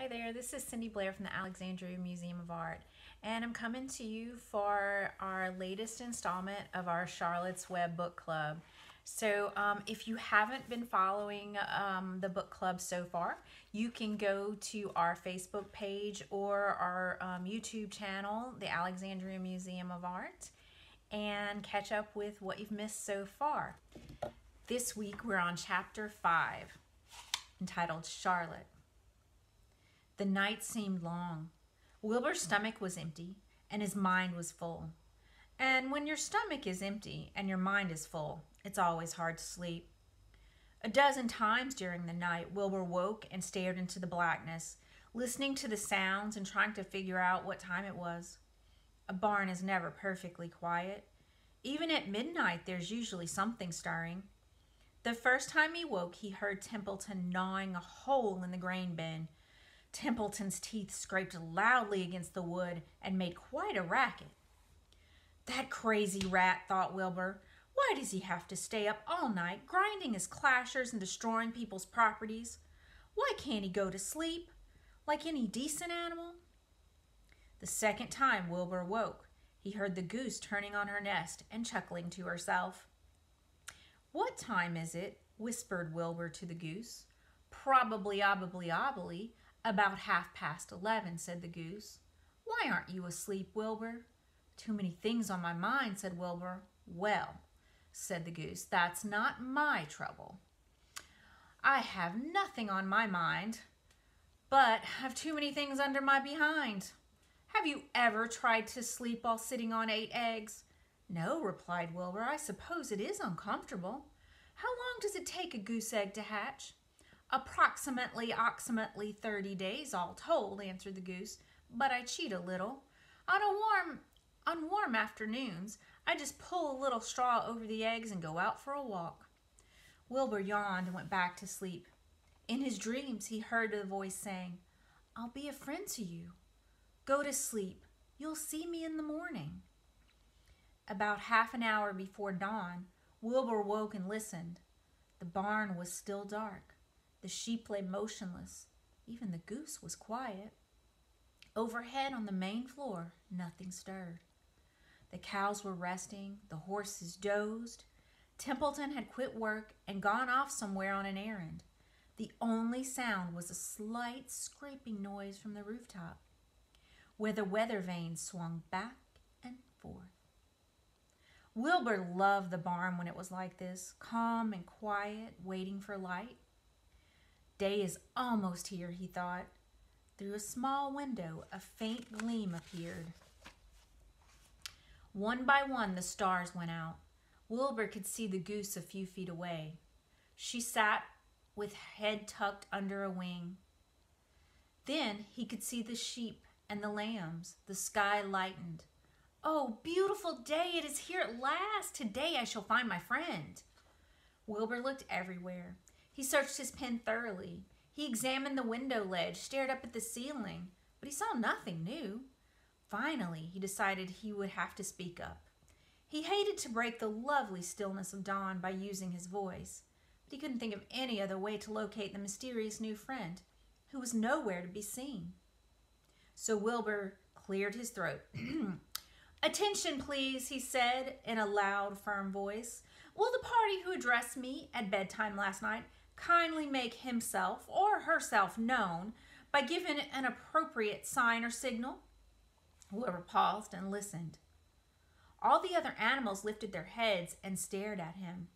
Hi there, this is Cindy Blair from the Alexandria Museum of Art, and I'm coming to you for our latest installment of our Charlotte's Web Book Club. So if you haven't been following the book club so far, you can go to our Facebook page or our YouTube channel, the Alexandria Museum of Art, and catch up with what you've missed so far. This week we're on Chapter 5, entitled Charlotte. The night seemed long. Wilbur's stomach was empty, and his mind was full. And when your stomach is empty and your mind is full, it's always hard to sleep. A dozen times during the night, Wilbur woke and stared into the blackness, listening to the sounds and trying to figure out what time it was. A barn is never perfectly quiet. Even at midnight, there's usually something stirring. The first time he woke, he heard Templeton gnawing a hole in the grain bin. Templeton's teeth scraped loudly against the wood and made quite a racket. That crazy rat, thought Wilbur. Why does he have to stay up all night grinding his clashers and destroying people's properties? Why can't he go to sleep like any decent animal? The second time Wilbur woke, he heard the goose turning on her nest and chuckling to herself. What time is it? Whispered Wilbur to the goose. Probably obbly, about 11:30, said the goose. Why aren't you asleep, Wilbur? Too many things on my mind, said Wilbur. Well, said the goose, that's not my trouble. I have nothing on my mind, but have too many things under my behind. Have you ever tried to sleep while sitting on 8 eggs? No, replied Wilbur. I suppose it is uncomfortable. How long does it take a goose egg to hatch? Approximately 30 days all told, answered the goose, but I cheat a little. On warm afternoons, I just pull a little straw over the eggs and go out for a walk. Wilbur yawned and went back to sleep. In his dreams, he heard the voice saying, I'll be a friend to you. Go to sleep. You'll see me in the morning. About half an hour before dawn, Wilbur woke and listened. The barn was still dark. The sheep lay motionless. Even the goose was quiet. Overhead on the main floor, nothing stirred. The cows were resting. The horses dozed. Templeton had quit work and gone off somewhere on an errand. The only sound was a slight scraping noise from the rooftop, where the weather vanes swung back and forth. Wilbur loved the barn when it was like this, calm and quiet, waiting for light. Day is almost here, he thought. Through a small window, a faint gleam appeared. One by one, the stars went out. Wilbur could see the goose a few feet away. She sat with head tucked under a wing. Then he could see the sheep and the lambs. The sky lightened. Oh, beautiful day, it is here at last. Today I shall find my friend. Wilbur looked everywhere. He searched his pen thoroughly. He examined the window ledge, stared up at the ceiling, but he saw nothing new. Finally, he decided he would have to speak up. He hated to break the lovely stillness of dawn by using his voice, but he couldn't think of any other way to locate the mysterious new friend, who was nowhere to be seen. So Wilbur cleared his throat. Attention, please, he said in a loud, firm voice. Will the party who addressed me at bedtime last night kindly make himself or herself known by giving an appropriate sign or signal? Wilbur paused and listened. All the other animals lifted their heads and stared at him.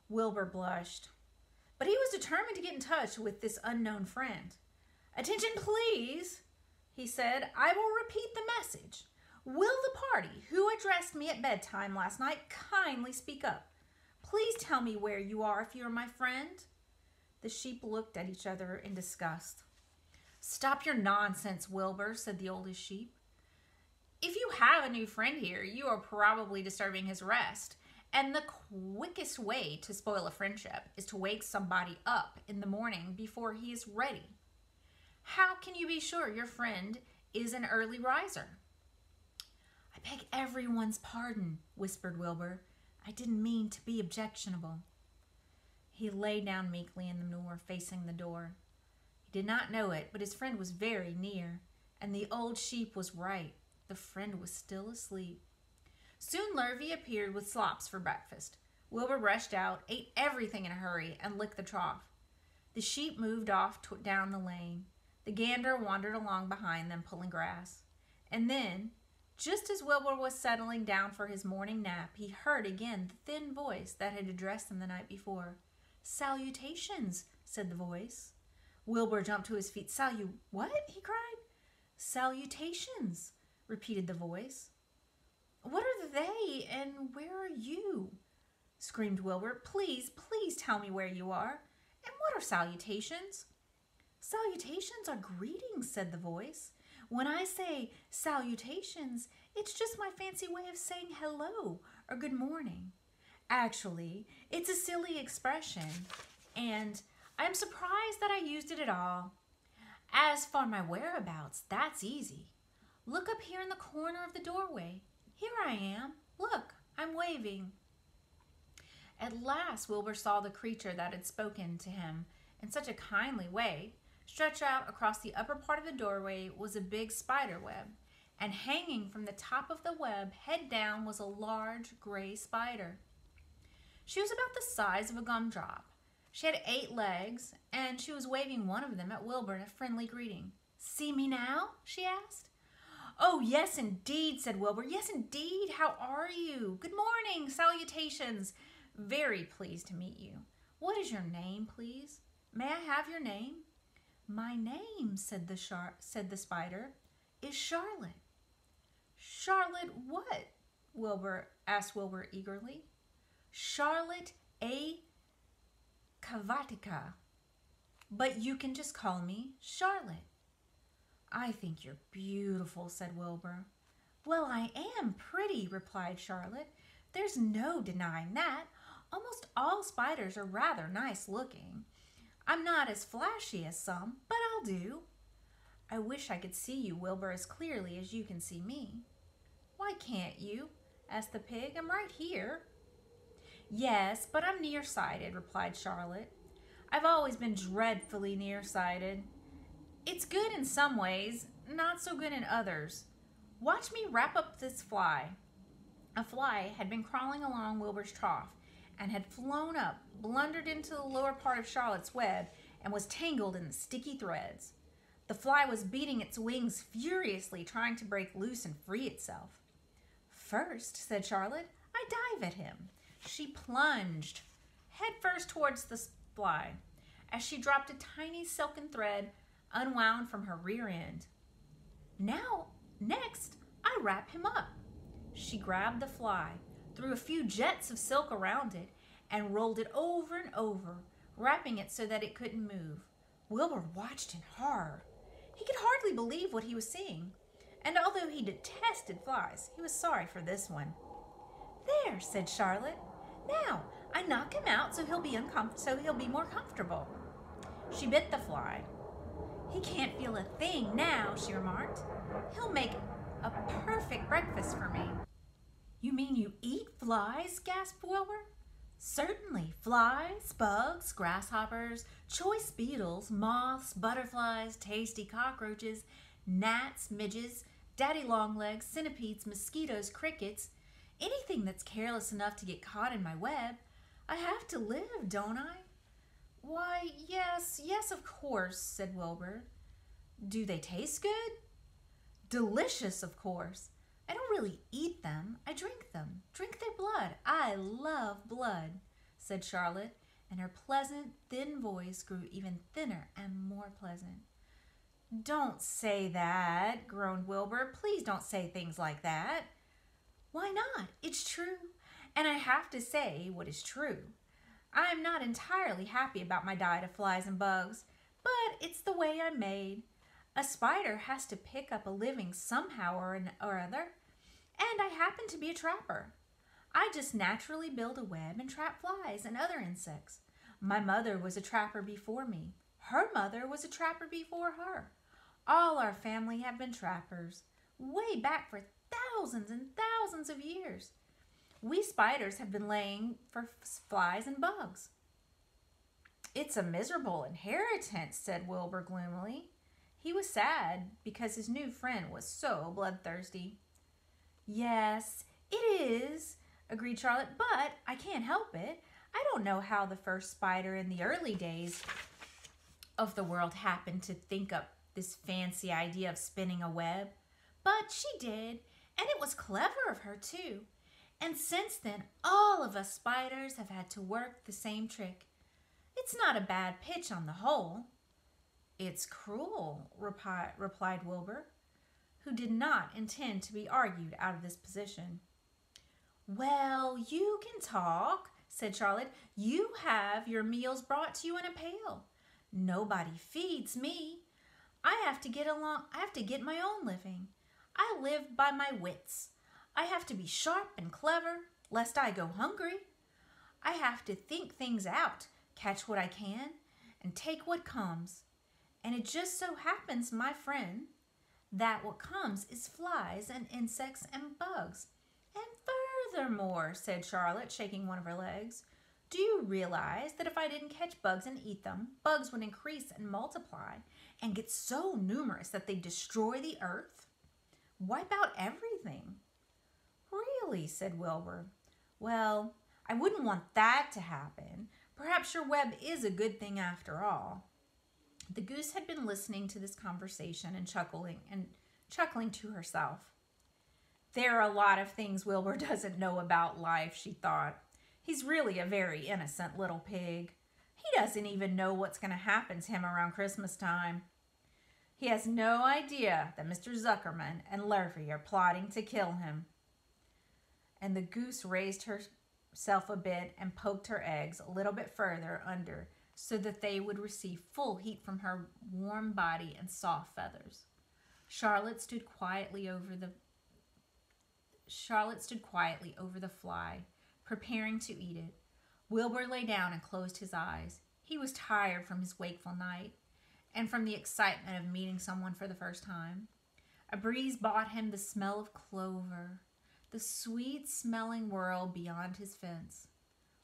Wilbur blushed, but he was determined to get in touch with this unknown friend. Attention, please, he said. I will repeat the message. Will the party who addressed me at bedtime last night kindly speak up? Please tell me where you are if you are my friend. The sheep looked at each other in disgust. Stop your nonsense, Wilbur, said the oldest sheep. If you have a new friend here, you are probably disturbing his rest. And the quickest way to spoil a friendship is to wake somebody up in the morning before he is ready. How can you be sure your friend is an early riser? I beg everyone's pardon, whispered Wilbur. I didn't mean to be objectionable. He lay down meekly in the manure, facing the door. He He did not know it, but his friend was very near, and the old sheep was right. The friend was still asleep. Soon Lurvy appeared with slops for breakfast. Wilbur rushed out, ate everything in a hurry, and licked the trough. The sheep moved off down the lane. The gander wandered along behind them, pulling grass. And then, just as Wilbur was settling down for his morning nap, he heard again the thin voice that had addressed him the night before. "Salutations," said the voice. Wilbur jumped to his feet. What?" he cried. "Salutations," repeated the voice. "What are they, and where are you?" screamed Wilbur. Please tell me where you are. And what are salutations?" "Salutations are greetings," said the voice. "When I say salutations, it's just my fancy way of saying hello or good morning. Actually, it's a silly expression, and I'm surprised that I used it at all. As for my whereabouts, that's easy. Look up here in the corner of the doorway. Here I am. Look, I'm waving." At last Wilbur saw the creature that had spoken to him in such a kindly way. Stretched out across the upper part of the doorway was a big spider web, and hanging from the top of the web, head down, was a large gray spider. She was about the size of a gumdrop. She had 8 legs, and she was waving one of them at Wilbur in a friendly greeting. "See me now?" she asked. "Oh, yes, indeed," said Wilbur. "Yes, indeed. How are you? Good morning. Salutations. Very pleased to meet you. What is your name, please? May I have your name?" "My name," said the spider, "is Charlotte." "Charlotte what?" asked Wilbur eagerly. "Charlotte A. Cavatica. But you can just call me Charlotte." "I think you're beautiful," said Wilbur. "Well, I am pretty," replied Charlotte. "There's no denying that. Almost all spiders are rather nice looking. I'm not as flashy as some, but I'll do." "I wish I could see you, Wilbur, as clearly as you can see me." "Why can't you?" asked the pig. "I'm right here." "Yes, but I'm nearsighted," replied Charlotte. "I've always been dreadfully nearsighted. It's good in some ways, not so good in others. Watch me wrap up this fly." A fly had been crawling along Wilbur's trough and had flown up, blundered into the lower part of Charlotte's web, and was tangled in the sticky threads. The fly was beating its wings furiously, trying to break loose and free itself. "First," said Charlotte, "I dive at him." She plunged headfirst towards the fly as she dropped a tiny silken thread unwound from her rear end. Next, I wrap him up." She grabbed the fly, threw a few jets of silk around it, and rolled it over and over, wrapping it so that it couldn't move. Wilbur watched in horror. He could hardly believe what he was seeing, and although he detested flies, he was sorry for this one. "There," said Charlotte. "Now I knock him out so he'll be more comfortable." She bit the fly. "He can't feel a thing now," she remarked. "He'll make a perfect breakfast for me." "You mean you eat flies?" gasped Wilbur. "Certainly. Flies, bugs, grasshoppers, choice beetles, moths, butterflies, tasty cockroaches, gnats, midges, daddy-long-legs, centipedes, mosquitoes, crickets, anything that's careless enough to get caught in my web. I have to live, don't I?" "Why, yes, of course," said Wilbur. "Do they taste good?" "Delicious, of course. I don't really eat them. I drink them. Drink their blood. I love blood," said Charlotte, and her pleasant, thin voice grew even thinner and more pleasant. "Don't say that," groaned Wilbur. "Please don't say things like that." "Why not? It's true, and I have to say what is true. I am not entirely happy about my diet of flies and bugs, but it's the way I'm made. A spider has to pick up a living somehow or other, and I happen to be a trapper. I just naturally build a web and trap flies and other insects. My mother was a trapper before me. Her mother was a trapper before her. All our family have been trappers, way back for thousands and thousands of years. We spiders have been laying for flies and bugs. It's a miserable inheritance, said Wilbur gloomily. He was sad because his new friend was so bloodthirsty. Yes, it is, agreed Charlotte, but I can't help it. I don't know how the first spider in the early days of the world happened to think up this fancy idea of spinning a web, but she did, and it was clever of her too. And since then, all of us spiders have had to work the same trick. It's not a bad pitch on the whole. It's cruel, replied Wilbur, who did not intend to be argued out of this position. Well, you can talk, said Charlotte. You have your meals brought to you in a pail. Nobody feeds me. I have to get my own living. I live by my wits. I have to be sharp and clever, lest I go hungry. I have to think things out, catch what I can, and take what comes. And it just so happens, my friend, that what comes is flies and insects and bugs. And furthermore, said Charlotte, shaking one of her legs, do you realize that if I didn't catch bugs and eat them, bugs would increase and multiply and get so numerous that they'd destroy the earth? Wipe out everything. Really, said Wilbur. Well, I wouldn't want that to happen. Perhaps your web is a good thing after all. The goose had been listening to this conversation and chuckling to herself. There are a lot of things Wilbur doesn't know about life, she thought. He's really a very innocent little pig. He doesn't even know what's going to happen to him around Christmas time. He has no idea that Mr. Zuckerman and Lurvy are plotting to kill him. And the goose raised herself a bit and poked her eggs a little bit further under so that they would receive full heat from her warm body and soft feathers. Charlotte stood quietly over the fly, preparing to eat it. Wilbur lay down and closed his eyes. He was tired from his wakeful night and from the excitement of meeting someone for the first time. A breeze brought him the smell of clover, the sweet-smelling world beyond his fence.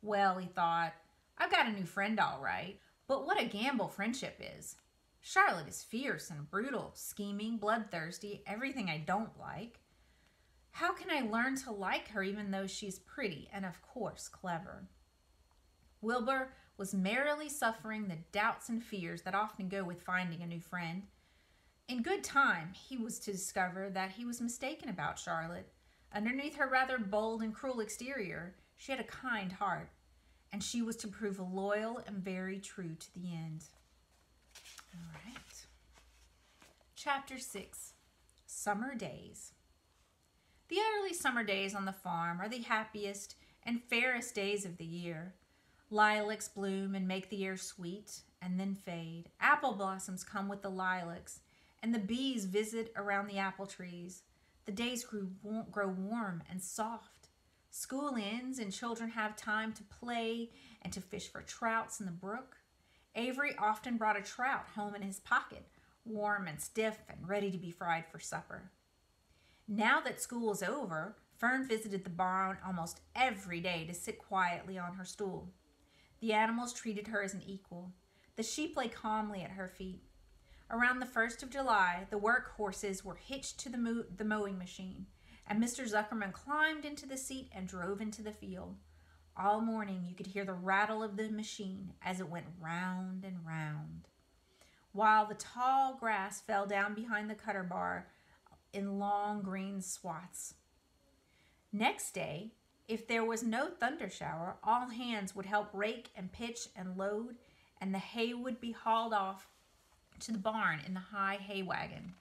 Well, he thought, I've got a new friend all right, but what a gamble friendship is. Charlotte is fierce and brutal, scheming, bloodthirsty, everything I don't like. How can I learn to like her even though she's pretty and, of course, clever? Wilbur was merrily suffering the doubts and fears that often go with finding a new friend. In good time, he was to discover that he was mistaken about Charlotte. Underneath her rather bold and cruel exterior, she had a kind heart, and she was to prove loyal and very true to the end. All right. Chapter 6, Summer Days. The early summer days on the farm are the happiest and fairest days of the year. Lilacs bloom and make the air sweet and then fade. Apple blossoms come with the lilacs, and the bees visit around the apple trees. The days grow warm and soft. School ends and children have time to play and to fish for trouts in the brook. Avery often brought a trout home in his pocket, warm and stiff and ready to be fried for supper. Now that school is over, Fern visited the barn almost every day to sit quietly on her stool. The animals treated her as an equal. The sheep lay calmly at her feet. Around the 1st of July, the work horses were hitched to the mowing machine, and Mr. Zuckerman climbed into the seat and drove into the field. All morning you could hear the rattle of the machine as it went round and round, while the tall grass fell down behind the cutter bar in long green swaths. Next day, if there was no thunder shower, all hands would help rake and pitch and load, and the hay would be hauled off to the barn in the high hay wagon,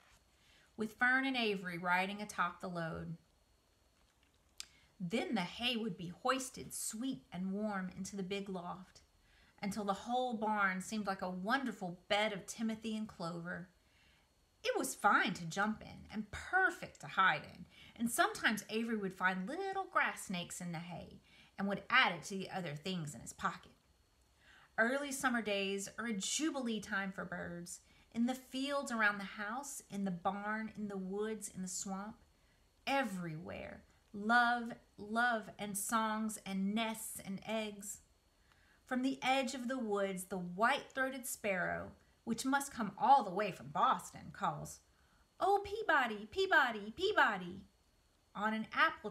with Fern and Avery riding atop the load. Then the hay would be hoisted sweet and warm into the big loft, until the whole barn seemed like a wonderful bed of timothy and clover. It was fine to jump in and perfect to hide in, and sometimes Avery would find little grass snakes in the hay and would add it to the other things in his pocket. Early summer days are a jubilee time for birds. In the fields around the house, in the barn, in the woods, in the swamp, everywhere. Love and songs and nests and eggs. From the edge of the woods, the white-throated sparrow, which must come all the way from Boston, calls, "Oh, Peabody, Peabody, Peabody." On an apple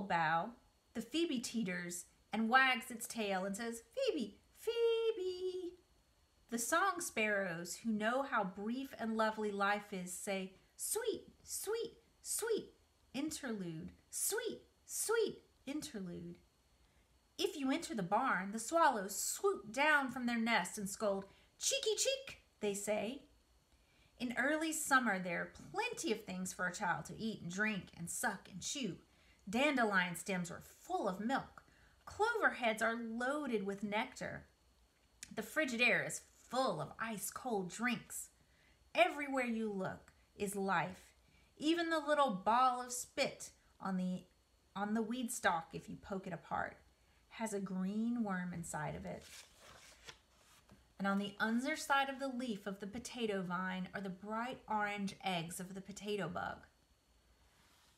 bough, the phoebe teeters and wags its tail and says, "Phoebe, Phoebe." The song sparrows, who know how brief and lovely life is, say, "Sweet, sweet, sweet interlude, sweet, sweet interlude." If you enter the barn, the swallows swoop down from their nests and scold, "Cheeky cheek," they say. In early summer, there are plenty of things for a child to eat and drink and suck and chew. Dandelion stems are full of milk. Clover heads are loaded with nectar. The frigid air is full of ice-cold drinks. Everywhere you look is life. Even the little ball of spit on the weed stalk, if you poke it apart, has a green worm inside of it. And on the underside of the leaf of the potato vine are the bright orange eggs of the potato bug.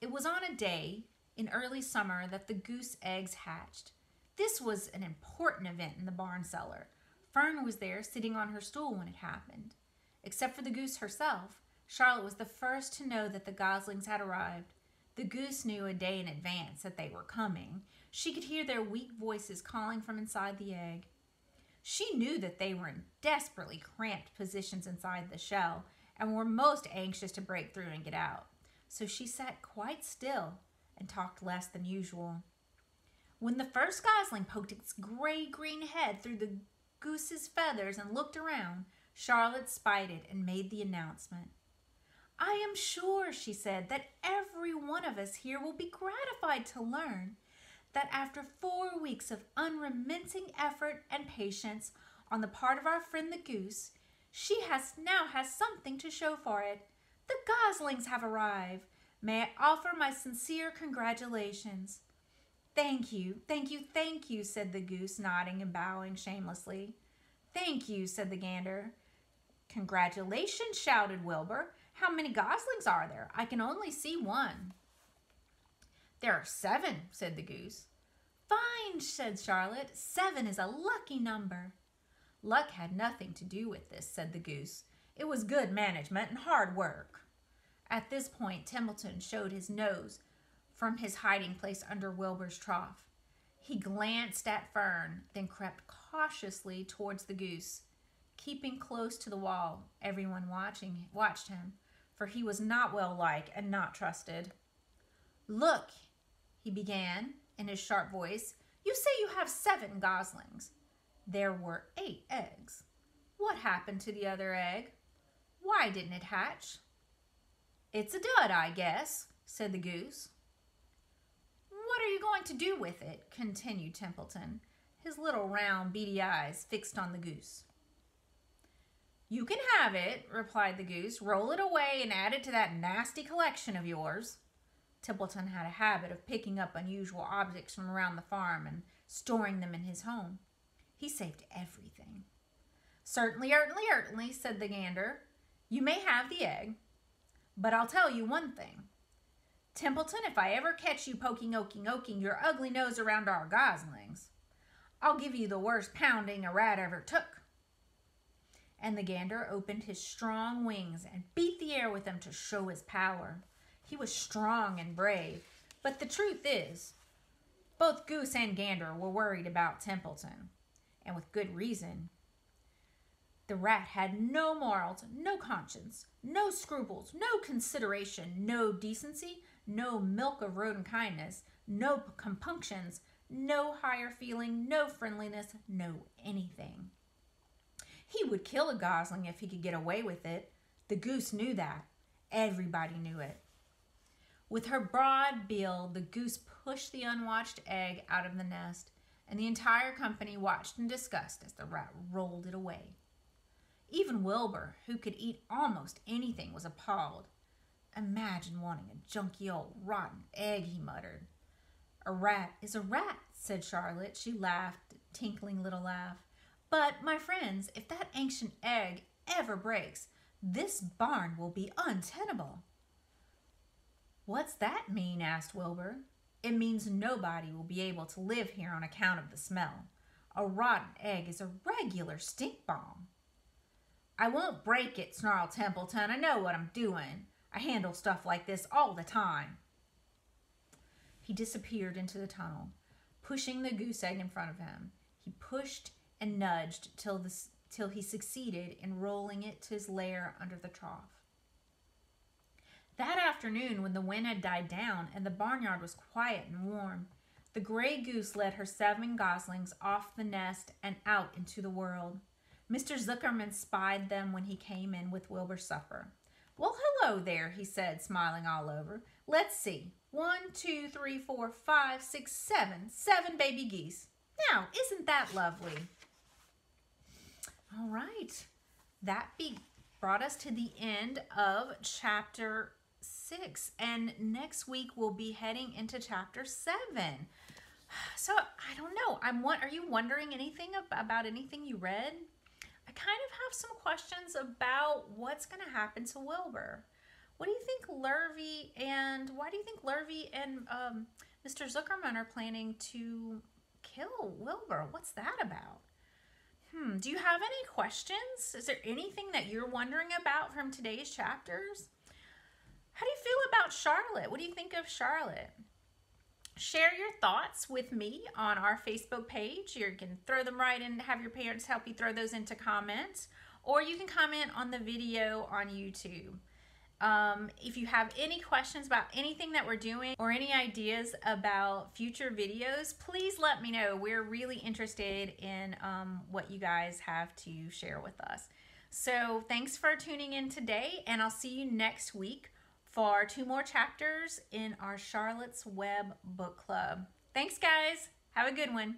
It was on a day in early summer that the goose eggs hatched. This was an important event in the barn cellar. Fern was there sitting on her stool when it happened. Except for the goose herself, Charlotte was the first to know that the goslings had arrived. The goose knew a day in advance that they were coming. She could hear their weak voices calling from inside the egg. She knew that they were in desperately cramped positions inside the shell and were most anxious to break through and get out. So she sat quite still and talked less than usual. When the first gosling poked its gray-green head through the goose's feathers and looked around, Charlotte spied it and made the announcement. "I am sure," she said, "that every one of us here will be gratified to learn that after 4 weeks of unremitting effort and patience on the part of our friend the goose, she now has something to show for it. The goslings have arrived. May I offer my sincere congratulations." "Thank you, thank you, thank you," said the goose, nodding and bowing shamelessly. "Thank you," said the gander. "Congratulations," shouted Wilbur. "How many goslings are there? I can only see one." "There are 7," said the goose. "Fine," said Charlotte. 7 is a lucky number." "Luck had nothing to do with this," said the goose. "It was good management and hard work." At this point, Templeton showed his nose from his hiding place under Wilbur's trough. He glanced at Fern, then crept cautiously towards the goose. Keeping close to the wall, everyone watched him, for he was not well liked and not trusted. "Look," he began in his sharp voice, "you say you have 7 goslings. There were 8 eggs. What happened to the other egg? Why didn't it hatch?" "It's a dud, I guess," said the goose. "What are you going to do with it?" continued Templeton, his little round beady eyes fixed on the goose. "You can have it," replied the goose. "Roll it away and add it to that nasty collection of yours." Templeton had a habit of picking up unusual objects from around the farm and storing them in his home. He saved everything. "Certainly, certainly," said the gander. "You may have the egg, but I'll tell you one thing. Templeton, if I ever catch you poking your ugly nose around our goslings, I'll give you the worst pounding a rat ever took." And the gander opened his strong wings and beat the air with them to show his power. He was strong and brave, but the truth is, both goose and gander were worried about Templeton, and with good reason. The rat had no morals, no conscience, no scruples, no consideration, no decency, no milk of rodent kindness, no compunctions, no higher feeling, no friendliness, no anything. He would kill a gosling if he could get away with it. The goose knew that. Everybody knew it. With her broad bill, the goose pushed the unwatched egg out of the nest, and the entire company watched in disgust as the rat rolled it away. Even Wilbur, who could eat almost anything, was appalled. "Imagine wanting a junky old rotten egg," he muttered. "A rat is a rat," said Charlotte. She laughed, a tinkling little laugh. "But, my friends, if that ancient egg ever breaks, this barn will be untenable." "What's that mean?" asked Wilbur. It means nobody will be able to live here on account of the smell. A rotten egg is a regular stink bomb. I won't break it, snarled Templeton. I know what I'm doing. I handle stuff like this all the time. He disappeared into the tunnel, pushing the goose egg in front of him. He pushed and nudged till he succeeded in rolling it to his lair under the trough. That afternoon, when the wind had died down and the barnyard was quiet and warm, the gray goose led her 7 goslings off the nest and out into the world. Mr. Zuckerman spied them when he came in with Wilbur's supper. Well, hello there, he said, smiling all over. Let's see. 1, 2, 3, 4, 5, 6, 7. 7 baby geese. Now, isn't that lovely? All right. That brought us to the end of chapter 6. And next week, we'll be heading into chapter 7. So, I don't know. Are you wondering anything about anything you read? I kind of have some questions about what's going to happen to Wilbur. What do you think why do you think Lurvy and Mr. Zuckerman are planning to kill Wilbur? What's that about? Do you have any questions? Is there anything that you're wondering about from today's chapters? How do you feel about Charlotte? What do you think of Charlotte? Share your thoughts with me on our Facebook page. You can throw them right in, have your parents help you throw those into comments, or you can comment on the video on YouTube. If you have any questions about anything that we're doing or any ideas about future videos, please let me know. We're really interested in what you guys have to share with us. So thanks for tuning in today, and I'll see you next week for 2 more chapters in our Charlotte's Web book club. Thanks, guys. Have a good one.